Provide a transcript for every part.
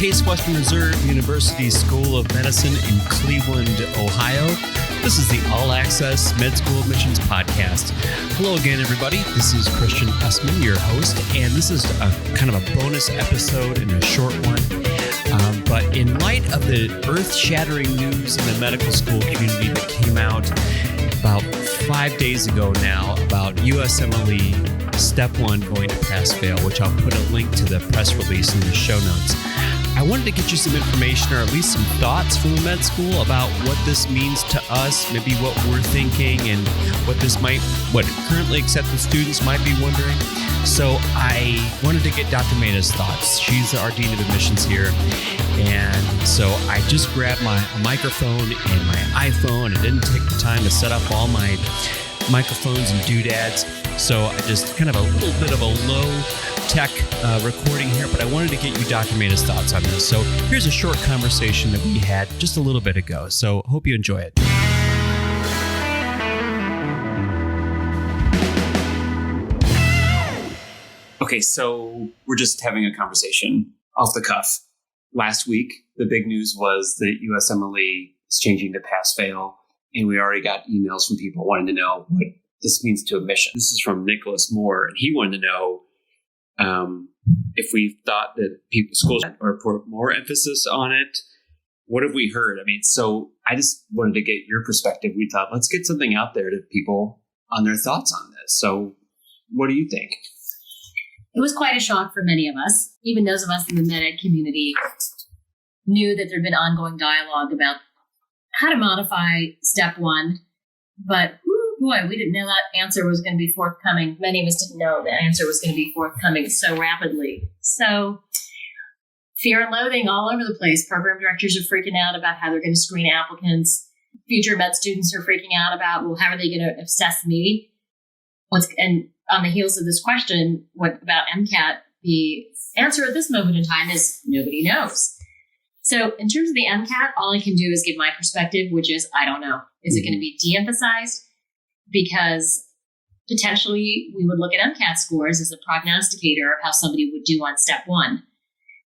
Case Western Reserve University School of Medicine in Cleveland, Ohio. This is the All Access Med School Admissions Podcast. Hello again, everybody. This is Christian Essman, your host, and this is a kind of a bonus episode and a short one. But in light of the earth-shattering news in the medical school community that came out about 5 days ago now about USMLE Step 1 going to pass-fail, which I'll put a link to the press release in the show notes. I wanted to get you some information or at least some thoughts from the med school about what this means to us, maybe what we're thinking and what currently accepted students might be wondering. So I wanted to get Dr. Mehta's thoughts. She's our Dean of Admissions here. And so I just grabbed my microphone and my iPhone. I didn't take the time to set up all my microphones and doodads. So I just kind of a little bit of a low tech recording here, but I wanted to get you Dr. Mehta's thoughts on this. So here's a short conversation that we had just a little bit ago. So hope you enjoy it. Okay, so we're just having a conversation off the cuff. Last week, the big news was that USMLE is changing to pass-fail, and we already got emails from people wanting to know what this means to admission. This is from Nicholas Moore, and he wanted to know if we thought that schools or put more emphasis on it. What have we heard? I mean, so I just wanted to get your perspective. We thought, let's get something out there to people on their thoughts on this. So what do you think? It was quite a shock for many of us. Even those of us in the med community knew that there'd been ongoing dialogue about how to modify Step 1. But, boy, we didn't know that answer was going to be forthcoming. Many of us didn't know the answer was going to be forthcoming so rapidly. So fear and loathing all over the place. Program directors are freaking out about how they're going to screen applicants. Future med students are freaking out about, well, how are they going to assess me? And on the heels of this question, what about MCAT? The answer at this moment in time is nobody knows. So in terms of the MCAT, all I can do is give my perspective, which is, I don't know. Is it going to be de-emphasized? Because potentially we would look at MCAT scores as a prognosticator of how somebody would do on Step 1.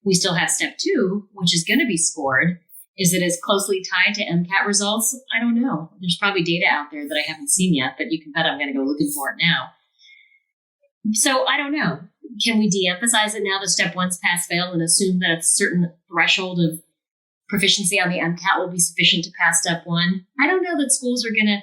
We still have Step 2, which is going to be scored. Is it as closely tied to MCAT results? I don't know. There's probably data out there that I haven't seen yet, but you can bet I'm going to go looking for it now. So I don't know. Can we de-emphasize it now that Step 1's pass-fail and assume that a certain threshold of proficiency on the MCAT will be sufficient to pass Step 1? I don't know that schools are going to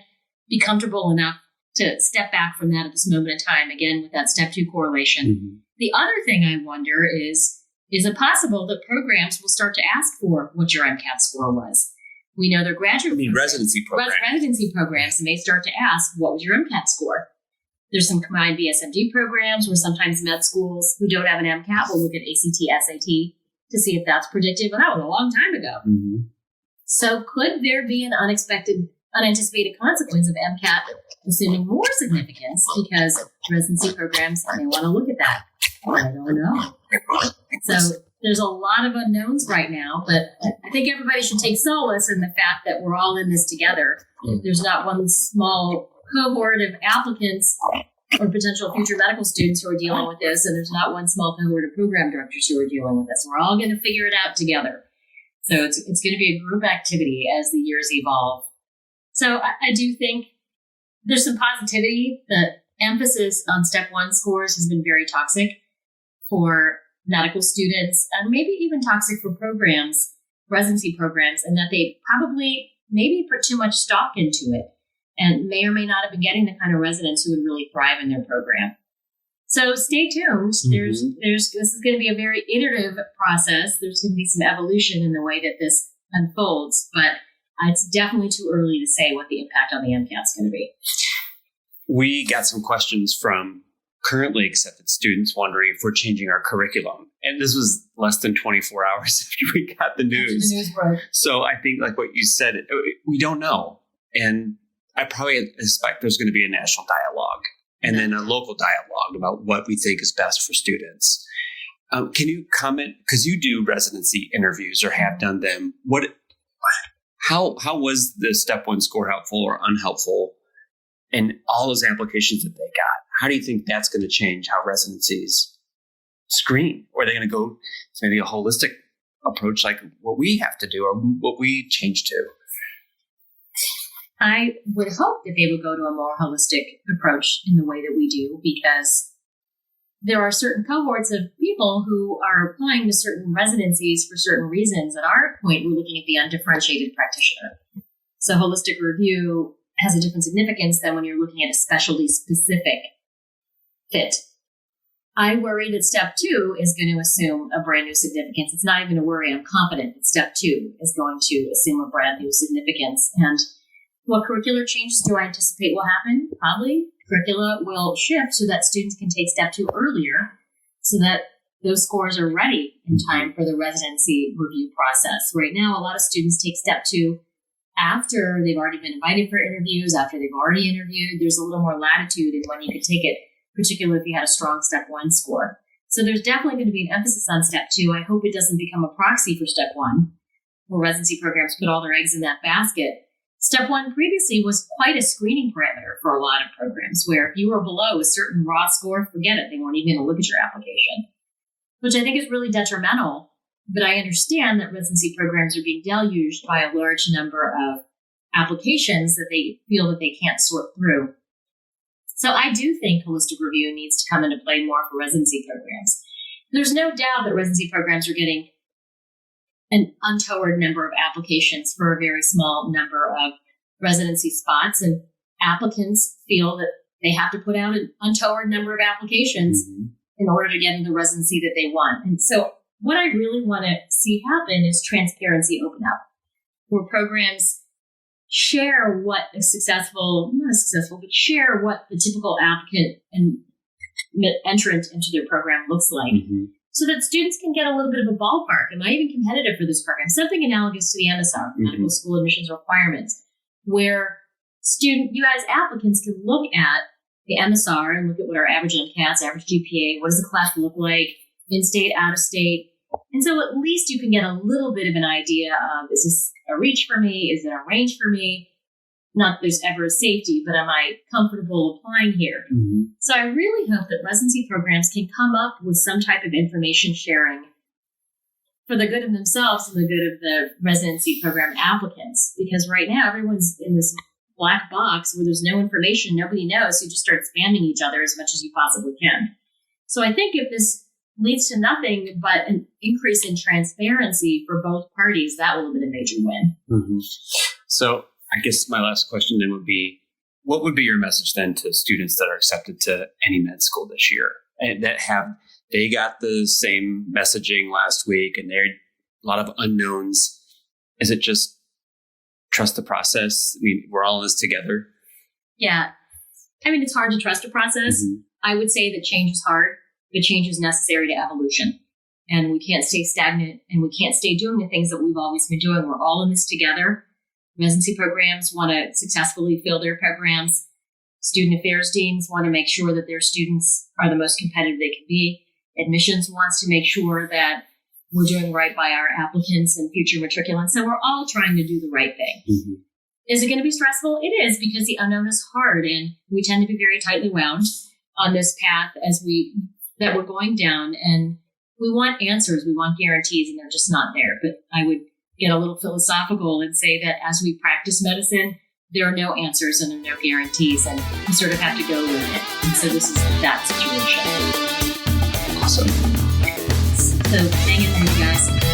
be comfortable enough to step back from that at this moment in time, again, with that Step 2 correlation. Mm-hmm. The other thing I wonder is it possible that programs will start to ask for what your MCAT score was? We know they're residency programs. Residency programs, and they start to ask, what was your MCAT score? There's some combined BSMD programs where sometimes med schools who don't have an MCAT will look at ACT, SAT to see if that's predictive. And that was a long time ago. Mm-hmm. So could there be an unanticipated consequence of MCAT assuming more significance because residency programs may want to look at that? I don't know. So there's a lot of unknowns right now, but I think everybody should take solace in the fact that we're all in this together. There's not one small cohort of applicants or potential future medical students who are dealing with this, and there's not one small cohort of program directors who are dealing with this. We're all going to figure it out together. So it's going to be a group activity as the years evolve. So I do think there's some positivity. The emphasis on Step 1 scores has been very toxic for medical students and maybe even toxic for programs, residency programs, and that they probably maybe put too much stock into it and may or may not have been getting the kind of residents who would really thrive in their program. So stay tuned. Mm-hmm. This is going to be a very iterative process. There's going to be some evolution in the way that this unfolds, but it's definitely too early to say what the impact on the MCAT is going to be. We got some questions from currently accepted students wondering if we're changing our curriculum. And this was less than 24 hours after we got the news. The news broke. So I think like what you said, we don't know. And I probably expect there's going to be a national dialogue and then a local dialogue about what we think is best for students. Can you comment, because you do residency interviews or have done them, how was the Step 1 score helpful or unhelpful in all those applications that they got? How do you think that's going to change how residencies screen? Or are they going to go to maybe a holistic approach like what we have to do or what we change to? I would hope that they would go to a more holistic approach in the way that we do, because there are certain cohorts of people who are applying to certain residencies for certain reasons. At our point, we're looking at the undifferentiated practitioner. So holistic review has a different significance than when you're looking at a specialty specific fit. I worry that step 2 is going to assume a brand new significance. It's not even a worry. I'm confident that step 2 is going to assume a brand new significance. And what curricular changes do I anticipate will happen? Probably curricula will shift so that students can take step 2 earlier, so that those scores are ready in time for the residency review process. Right now, a lot of students take step 2 after they've already been invited for interviews, after they've already interviewed. There's a little more latitude in when you could take it, particularly if you had a strong step 1 score. So there's definitely going to be an emphasis on step 2. I hope it doesn't become a proxy for step 1, where residency programs put all their eggs in that basket. Step 1 previously was quite a screening parameter for a lot of programs, where if you were below a certain raw score, forget it. They weren't even going to look at your application, which I think is really detrimental. But I understand that residency programs are being deluged by a large number of applications that they feel that they can't sort through. So I do think holistic review needs to come into play more for residency programs. There's no doubt that residency programs are getting an untoward number of applications for a very small number of residency spots, and applicants feel that they have to put out an untoward number of applications in order to get into the residency that they want. And so what I really want to see happen is transparency open up, where programs share what a share what the typical applicant and entrant into their program looks like. So that students can get a little bit of a ballpark. Am I even competitive for this program? Something analogous to the MSR, Medical School Admissions Requirements, where you as applicants can look at the MSR and look at what our average MCAS, average GPA, what does the class look like, in-state, out-of-state. And so at least you can get a little bit of an idea of, is this a reach for me? Is it a range for me? Not that there's ever a safety, but am I comfortable applying here? So I really hope that residency programs can come up with some type of information sharing for the good of themselves and the good of the residency program applicants. Because right now, everyone's in this black box where there's no information, nobody knows, so you just start spamming each other as much as you possibly can. So I think if this leads to nothing but an increase in transparency for both parties, that will have been a major win. So I guess my last question then would be, what would be your message then to students that are accepted to any med school this year and they got the same messaging last week and there are a lot of unknowns? Is it just trust the process? I mean, we're all in this together. Yeah. I mean, it's hard to trust a process. I would say that change is hard, but change is necessary to evolution. And we can't stay stagnant and we can't stay doing the things that we've always been doing. We're all in this together. Residency programs want to successfully fill their programs. Student affairs deans want to make sure that their students are the most competitive they can be. Admissions wants to make sure that we're doing right by our applicants and future matriculants. So we're all trying to do the right thing. Is it going to be stressful? It is, because the unknown is hard and we tend to be very tightly wound on this path that we're going down. And we want answers, we want guarantees, and they're just not there. But I would get a little philosophical and say that as we practice medicine, there are no answers and there are no guarantees, and you sort of have to go with it. And so this is that situation. Awesome. So hang in there, you guys.